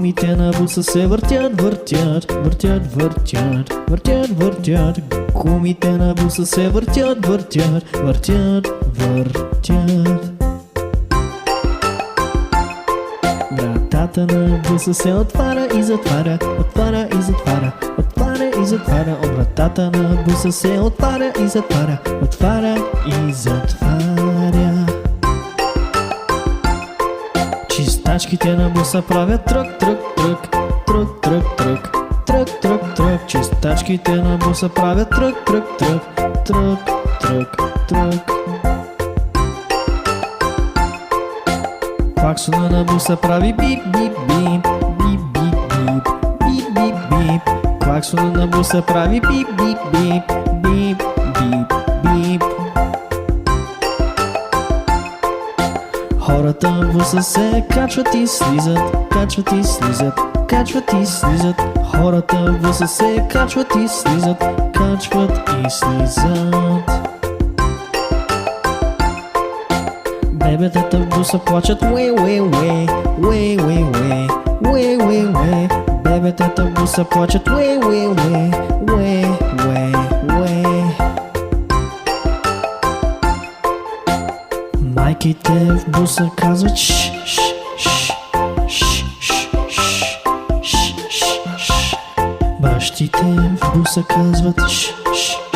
Гумите на буса се въртят, въртят, въртят, въртят, въртят, въртят. Гумите на буса се въртят, въртят, въртят, въртят. Вратата на буса се отваря и затваря, отваря и затваря, отваря и затваря. Вратата на буса се отваря и затваря, отваря и затваря. Чистачките на буса правят трък, трък, трък, трък, трък, трък, трък, трък, трък. Чистачките на буса правят трък, трък, трък, трък, трък, трък. Клаксона на буса прави бип, бип, бип, бип, бип, бип, бип, бип, бип. Клаксона на буса прави бип, бип, бип, бип, бип, бип. Хората в буса се качват и слизат, качват и слизат, качват и слизат. Хората в буса се качват и слизат, качват и слизат. Бебетата в буса плачат, уей, уей, уей, уей, уей, уей, уей, уей, уей. Бебетата в буса плачат, уей, уей, уей, уей, уей, уей. Майките в буса казват шш, шш, шш, шш, шш, шш, шш, шш. Бащите в буса казват шш, шш.